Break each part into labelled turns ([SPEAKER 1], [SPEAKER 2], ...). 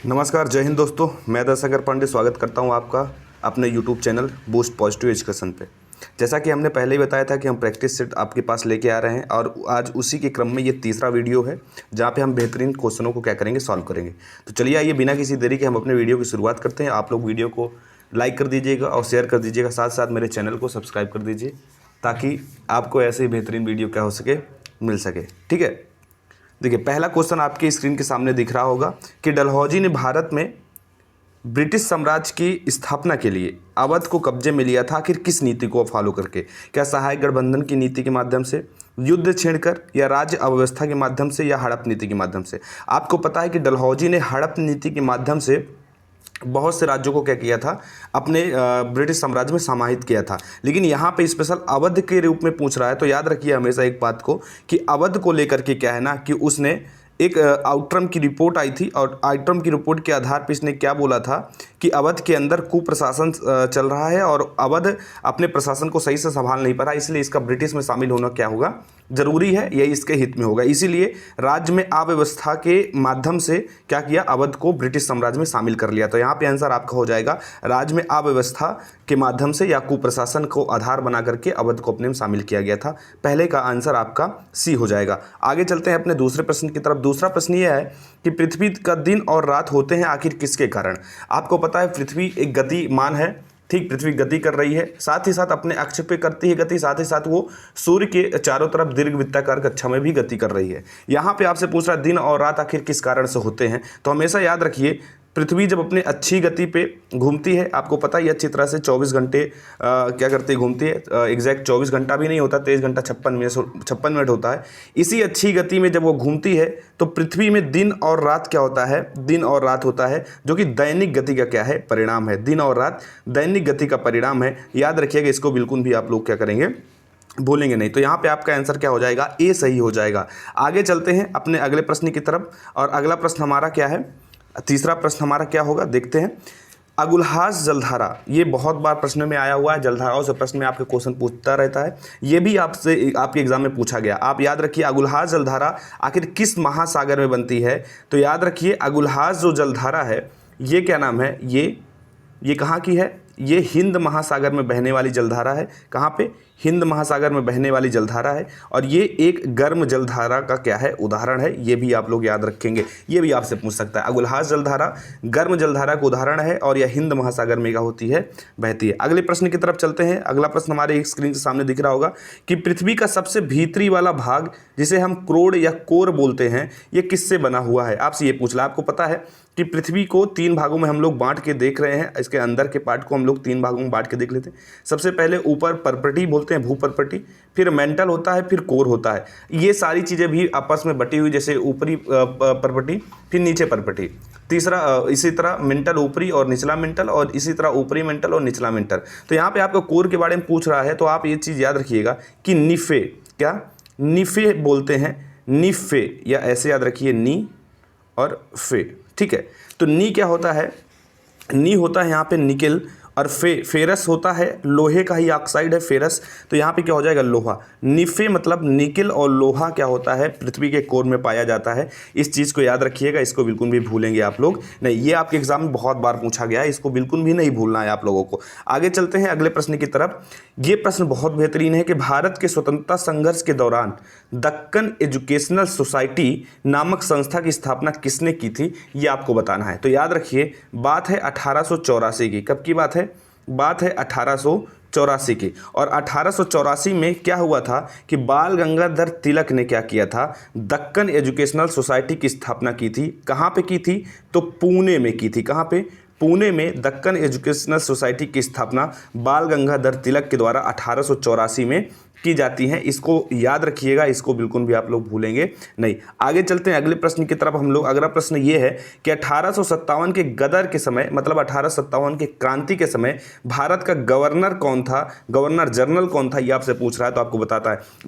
[SPEAKER 1] नमस्कार, जय हिंद दोस्तों। मैं दर्शकर पांडे स्वागत करता हूं आपका अपने YouTube channel boost positive education पे। जैसा कि हमने पहले ही बताया था कि हम प्रैक्टिस सेट आपके पास लेके आ रहे हैं और आज उसी के क्रम में ये तीसरा वीडियो है जहां पे हम बेहतरीन क्वेश्चनों को क्या करेंगे, सॉल्व करेंगे। तो चलिए आइए बिना किसी देरी के हम अपने वीडियो की शुरुआत करते हैं। आप लोग वीडियो को लाइक कर दीजिएगा और शेयर कर दीजिएगा, साथ साथ मेरे चैनल को सब्सक्राइब कर दीजिए ताकि आपको ऐसे ही बेहतरीन वीडियो क्या हो सके, मिल सके। ठीक है, देखिए पहला क्वेश्चन आपके स्क्रीन के सामने दिख रहा होगा कि डलहौजी ने भारत में ब्रिटिश साम्राज्य की स्थापना के लिए अवध को कब्जे में लिया था, आखिर किस नीति को फॉलो करके? क्या सहायक गठबंधन की नीति के माध्यम से, युद्ध छेड़कर, या राज्य अव्यवस्था के माध्यम से, या हड़प नीति के माध्यम से? आपको पता है कि डलहौजी ने हड़प नीति के माध्यम से बहुत से राज्यों को क्या किया था, अपने ब्रिटिश साम्राज्य में समाहित किया था। लेकिन यहाँ पे स्पेशल अवध के रूप में पूछ रहा है, तो याद रखिए हमेशा एक बात को कि अवध को लेकर के क्या है ना कि उसने एक आउटरम की रिपोर्ट आई थी और आउटरम की रिपोर्ट के आधार पर इसने क्या बोला था कि अवध के अंदर कुप्रशासन चल रहा है और अवध अपने प्रशासन को सही से संभाल नहीं पा रहा, इसलिए इसका ब्रिटिश में शामिल होना क्या होगा, जरूरी है, यही इसके हित में होगा। इसीलिए राज्य में अव्यवस्था के माध्यम से क्या किया, अवध को ब्रिटिश साम्राज्य में शामिल कर लिया। तो यहाँ पे आंसर आपका हो जाएगा राज्य में अव्यवस्था के माध्यम से या कुप्रशासन को आधार बना करके अवध को अपने में शामिल किया गया था। पहले का आंसर आपका सी हो जाएगा। आगे चलते हैं अपने दूसरे प्रश्न की तरफ। दूसरा प्रश्न यह है कि पृथ्वी का दिन और रात होते हैं आखिर किसके कारण? आपको पता है पृथ्वी एक गतिमान है, ठीक, पृथ्वी गति कर रही है, साथ ही साथ अपने अक्ष पे करती है गति, साथ ही साथ वो सूर्य के चारों तरफ दीर्घवृत्ताकार कक्षा में भी गति कर रही है। यहाँ पे आपसे पूछ रहा है दिन और रात आखिर किस कारण से होते हैं, तो हमेशा याद रखिए पृथ्वी जब अपने अच्छी गति पे घूमती है, आपको पता ही अच्छी तरह से 24 घंटे क्या करती घूमती है, एग्जैक्ट 24 घंटा भी नहीं होता, 23 घंटा 56 मिनट होता है। इसी अच्छी गति में जब वो घूमती है तो पृथ्वी में दिन और रात क्या होता है, दिन और रात होता है, जो कि दैनिक गति का क्या है, परिणाम है। दिन और रात दैनिक गति का परिणाम है, याद रखिएगा इसको, बिल्कुल भी आप लोग क्या करेंगे, भूलेंगे नहीं। तो यहाँ पे आपका आंसर क्या हो जाएगा, ए सही हो जाएगा। आगे चलते हैं अपने अगले प्रश्न की तरफ और अगला प्रश्न हमारा क्या है, तीसरा प्रश्न हमारा क्या होगा, देखते हैं। अगुलहास जलधारा, ये बहुत बार प्रश्न में आया हुआ है, जलधाराओं से प्रश्न में आपके क्वेश्चन पूछता रहता है, ये भी आपसे आपके एग्जाम में पूछा गया। आप याद रखिए अगुलहास जलधारा आखिर किस महासागर में बनती है? तो याद रखिए अगुलहास जो जलधारा है ये क्या नाम है, ये कहाँ की है, ये हिंद महासागर में बहने वाली जलधारा है। कहाँ पे? हिंद महासागर में बहने वाली जलधारा है और ये एक गर्म जलधारा का क्या है, उदाहरण है। ये भी आप लोग याद रखेंगे, ये भी आपसे पूछ सकता है। अगुलहास जलधारा गर्म जलधारा का उदाहरण है और यह हिंद महासागर में क्या होती है, बहती है। अगले प्रश्न की तरफ चलते हैं। अगला प्रश्न हमारे स्क्रीन के सामने दिख रहा होगा कि पृथ्वी का सबसे भीतरी वाला भाग जिसे हम क्रोड़ या कोर बोलते हैं, ये किससे बना हुआ है? आपसे ये पूछ रहा है। आपको पता है कि पृथ्वी को 3 भागों में हम लोग बांट के देख रहे हैं, इसके अंदर के पार्ट को हम लोग 3 भागों में बांट के देख लेते हैं। सबसे पहले ऊपर परपटी बोलते हैं, भूपरपटी, फिर मेंटल होता है, फिर कोर होता है। ये सारी चीज़ें भी आपस में बटी हुई, जैसे ऊपरी परपटी फिर नीचे परपटी, तीसरा इसी तरह मेंटल ऊपरी और निचला मेंटल, और इसी तरह ऊपरी मेंटल और निचला मेंटल। तो यहाँ पे आपको कोर के बारे में पूछ रहा है, तो आप ये चीज़ याद रखिएगा कि निफे, क्या निफे बोलते हैं, निफे, या ऐसे याद रखिए नी और फे। ठीक है, तो नी क्या होता है, नी होता है यहाँ पे निकेल, और फेरस होता है लोहे का ही ऑक्साइड है फेरस, तो यहाँ पे क्या हो जाएगा, लोहा। निफे मतलब निकेल और लोहा क्या होता है, पृथ्वी के कोर में पाया जाता है। इस चीज़ को याद रखिएगा, इसको बिल्कुल भी भूलेंगे आप लोग नहीं। ये आपके एग्जाम में बहुत बार पूछा गया है, इसको बिल्कुल भी नहीं भूलना है आप लोगों को। आगे चलते हैं अगले प्रश्न की तरफ। ये प्रश्न बहुत बेहतरीन है कि भारत के स्वतंत्रता संघर्ष के दौरान दक्कन एजुकेशनल सोसाइटी नामक संस्था की स्थापना किसने की थी, ये आपको बताना है। तो याद रखिए बात है 1884 की। कब की बात है? बात है 1884 की। और 1884 में क्या हुआ था कि बाल गंगाधर तिलक ने क्या किया था, दक्कन एजुकेशनल सोसाइटी की स्थापना की थी। कहाँ पे की थी? तो पुणे में की थी। कहाँ पे? पुणे में दक्कन एजुकेशनल सोसाइटी की स्थापना बाल गंगाधर तिलक के द्वारा 1884 में की जाती हैं। इसको याद रखिएगा, इसको बिल्कुल भी आप लोग भूलेंगे नहीं। आगे चलते हैं अगले प्रश्न की तरफ हम लोग। अगला प्रश्न ये है कि 1857 के गदर के समय, मतलब 1857 के क्रांति के समय भारत का गवर्नर कौन था, गवर्नर जनरल कौन था, ये आपसे पूछ रहा है। तो आपको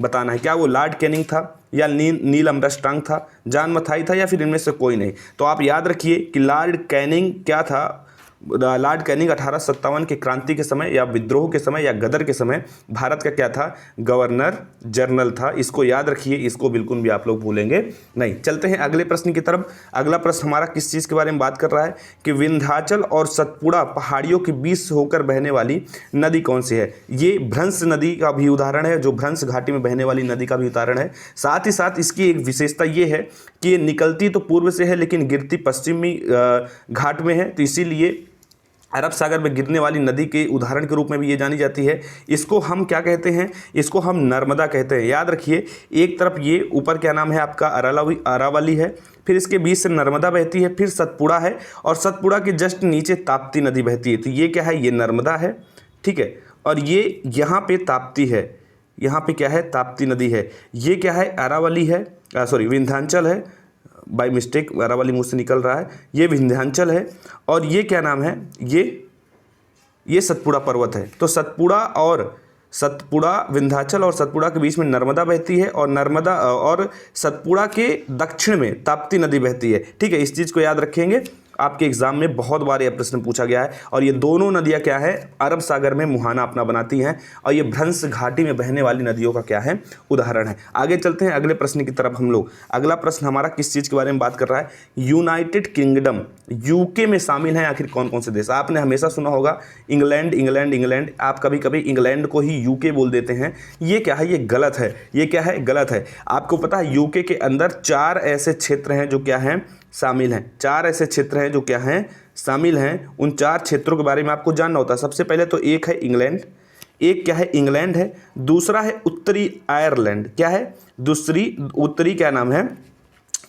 [SPEAKER 1] बताना है क्या वो लॉर्ड कैनिंग था, या नील आर्मस्ट्रांग था, जॉन मथाई था, या फिर इनमें से कोई नहीं। तो आप याद रखिए कि लॉर्ड कैनिंग क्या था, लॉर्ड कैनिंग 1857 के क्रांति के समय या विद्रोह के समय या गदर के समय भारत का क्या था, गवर्नर जनरल था। इसको याद रखिए, इसको बिल्कुल भी आप लोग भूलेंगे नहीं। चलते हैं अगले प्रश्न की तरफ। अगला प्रश्न हमारा किस चीज़ के बारे में बात कर रहा है कि विंध्याचल और सतपुड़ा पहाड़ियों के बीच से होकर बहने वाली नदी कौन सी है। ये भ्रंश नदी का भी उदाहरण है, जो भ्रंश घाटी में बहने वाली नदी का भी उदाहरण है। साथ ही साथ इसकी एक विशेषता ये है कि ये निकलती तो पूर्व से है लेकिन गिरती पश्चिमी घाट में है, तो इसीलिए अरब सागर में गिरने वाली नदी के उदाहरण के रूप में भी ये जानी जाती है। इसको हम क्या कहते हैं, इसको हम नर्मदा कहते हैं। याद रखिए, एक तरफ ये ऊपर क्या नाम है आपका अरावली है, फिर इसके बीच से नर्मदा बहती है, फिर सतपुड़ा है और सतपुड़ा के जस्ट नीचे ताप्ती नदी बहती है। तो ये क्या है, ये नर्मदा है, ठीक है, और ये यहाँ पे ताप्ती है, यहाँ पे क्या है, ताप्ती नदी है। ये क्या है, अरावली है, सॉरी विंध्याचल है, बाय मिस्टेक अरावली मुँह से निकल रहा है, ये विंध्याचल है और ये क्या नाम है, ये सतपुड़ा पर्वत है। तो सतपुड़ा विंध्याचल और सतपुड़ा के बीच में नर्मदा बहती है और नर्मदा और सतपुड़ा के दक्षिण में ताप्ती नदी बहती है, ठीक है। इस चीज़ को याद रखेंगे, आपके एग्जाम में बहुत बार यह प्रश्न पूछा गया है। और ये दोनों नदियां क्या है, अरब सागर में मुहाना अपना बनाती हैं और ये भ्रंश घाटी में बहने वाली नदियों का क्या है, उदाहरण है। आगे चलते हैं अगले प्रश्न की तरफ हम लोग। अगला प्रश्न हमारा किस चीज़ के बारे में बात कर रहा है, यूनाइटेड किंगडम यूके में शामिल हैं आखिर कौन कौन से देश। आपने हमेशा सुना होगा इंग्लैंड इंग्लैंड इंग्लैंड, आप कभी कभी इंग्लैंड को ही यूके बोल देते हैं। ये क्या है, ये गलत है, ये क्या है, गलत है। आपको पता है यूके के अंदर 4 ऐसे क्षेत्र हैं जो क्या हैं, शामिल हैं। 4 ऐसे क्षेत्र हैं जो क्या हैं, शामिल हैं। उन 4 क्षेत्रों के बारे में आपको जानना होता है। सबसे पहले तो एक है इंग्लैंड, एक क्या है, इंग्लैंड है। दूसरा है उत्तरी आयरलैंड, क्या है, उत्तरी क्या नाम है,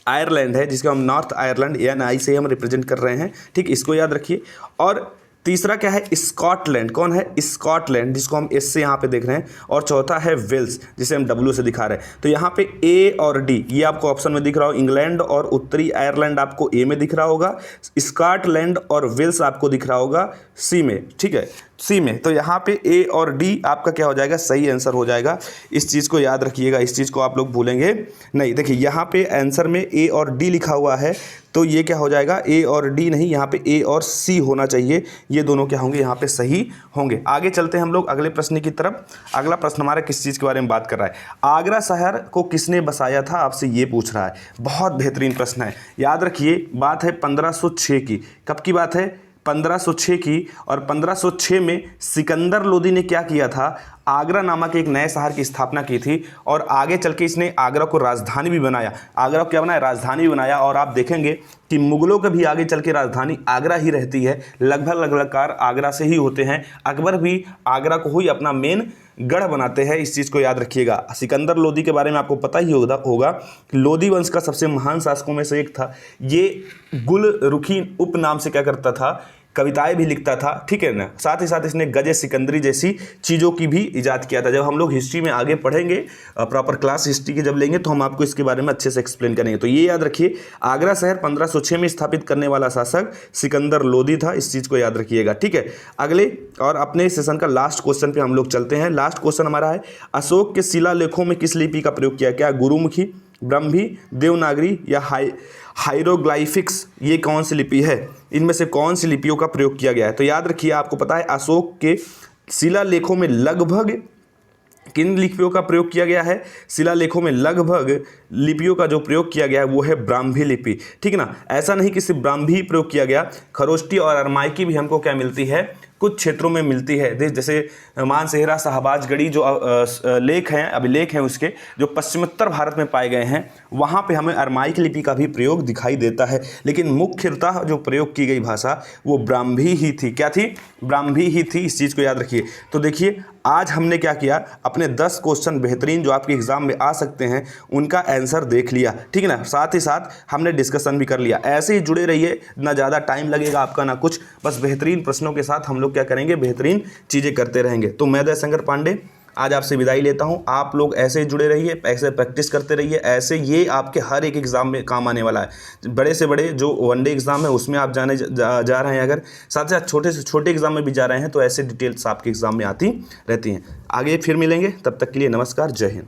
[SPEAKER 1] आयरलैंड है, जिसको हम नॉर्थ आयरलैंड NI से हम रिप्रेजेंट कर रहे हैं, ठीक, इसको याद रखिए। और तीसरा क्या है, स्कॉटलैंड, कौन है, स्कॉटलैंड, जिसको हम S से यहाँ पे देख रहे हैं। और चौथा है वेल्स, जिसे हम W से दिखा रहे हैं। तो यहाँ पे A और D ये आपको ऑप्शन में दिख रहा हो। इंग्लैंड और उत्तरी आयरलैंड आपको A में दिख रहा होगा, स्कॉटलैंड और वेल्स आपको दिख रहा होगा C में, ठीक है, C में। तो यहाँ पे A और D आपका क्या हो जाएगा, सही आंसर हो जाएगा। इस चीज़ को याद रखिएगा, इस चीज़ को आप लोग भूलेंगे नहीं। देखिए यहाँ पे आंसर में A और D लिखा हुआ है, तो ये क्या हो जाएगा, A और D नहीं, यहाँ पे A और C होना चाहिए। ये दोनों क्या होंगे, यहाँ पे सही होंगे। आगे चलते हैं हम लोग अगले प्रश्न की तरफ। अगला प्रश्न हमारा किस चीज़ के बारे में बात कर रहा है, आगरा शहर को किसने बसाया था, आपसे ये पूछ रहा है। बहुत बेहतरीन प्रश्न है, याद रखिए। बात है 1506 की। कब की बात है, 1506 की। और 1506 में सिकंदर लोदी ने क्या किया था, आगरा नामक एक नए शहर की स्थापना की थी और आगे चल के इसने आगरा को राजधानी भी बनाया। आगरा को क्या बनाया, राजधानी भी बनाया। और आप देखेंगे कि मुगलों के भी आगे चल के राजधानी आगरा ही रहती है, लगभग आगरा से ही होते हैं। अकबर भी आगरा को ही अपना मेन गढ़ बनाते हैं, इस चीज़ को याद रखिएगा। सिकंदर लोदी के बारे में आपको पता ही होगा कि लोदी वंश का सबसे महान शासकों में से एक था। ये गुलरुखी उपनाम से क्या करता था, कविताएं भी लिखता था, ठीक है ना। साथ ही साथ इसने गजे सिकंदरी जैसी चीज़ों की भी इजाद किया था। जब हम लोग हिस्ट्री में आगे पढ़ेंगे, प्रॉपर क्लास हिस्ट्री की जब लेंगे, तो हम आपको इसके बारे में अच्छे से एक्सप्लेन करेंगे। तो ये याद रखिए, आगरा शहर 1506 में स्थापित करने वाला शासक सिकंदर लोदी था, इस चीज़ को याद रखिएगा, ठीक है। अगले और अपने सेशन का लास्ट क्वेश्चन पे हम लोग चलते हैं। लास्ट क्वेश्चन हमारा है, अशोक के शिलालेखों में किस लिपि का प्रयोग किया, क्या गुरुमुखी, ब्रह्मी, देवनागरी या हाइरोग्लाइफिक्स, ये कौन सी लिपि है, इनमें से कौन सी लिपियों का प्रयोग किया गया है। तो याद रखिए, आपको पता है अशोक के शिलालेखों में लगभग किन लिपियों का प्रयोग किया गया है, शिलालेखों में लगभग लिपियों का जो प्रयोग किया गया है वो है ब्राह्मी लिपि, ठीक है ना। ऐसा नहीं कि सिर्फ ब्राह्मी ही प्रयोग किया गया, खरोष्टी और अरमाइकी भी हमको क्या मिलती है, कुछ क्षेत्रों में मिलती है। जैसे मानसेहरा, शाहबाजगढ़ी जो लेख हैं, अभिलेख हैं उसके, जो पश्चिमोत्तर भारत में पाए गए हैं, वहाँ पे हमें अरमाइक लिपि का भी प्रयोग दिखाई देता है। लेकिन मुख्यतः जो प्रयोग की गई भाषा वो ब्राह्मी ही थी। क्या थी, ब्राह्मी ही थी, इस चीज़ को याद रखिए। तो देखिए, आज हमने क्या किया, अपने 10 क्वेश्चन बेहतरीन जो आपके एग्जाम में आ सकते हैं उनका आंसर देख लिया, ठीक है ना। साथ ही साथ हमने डिस्कशन भी कर लिया। ऐसे ही जुड़े रहिए, ना ज़्यादा टाइम लगेगा आपका ना कुछ, बस बेहतरीन प्रश्नों के साथ हम लोग क्या करेंगे, बेहतरीन चीज़ें करते रहेंगे। तो मैं दयाशंकर पांडे आज आपसे विदाई लेता हूं। आप लोग ऐसे ही जुड़े रहिए, ऐसे प्रैक्टिस करते रहिए, ऐसे ये आपके हर एक एग्ज़ाम में काम आने वाला है। बड़े से बड़े जो वनडे एग्ज़ाम है उसमें आप जाने जा रहे हैं, अगर साथ ही साथ छोटे से छोटे एग्ज़ाम में भी जा रहे हैं, तो ऐसे डिटेल्स आपके एग्ज़ाम में आती रहती हैं। आगे फिर मिलेंगे, तब तक के लिए नमस्कार, जय हिंद।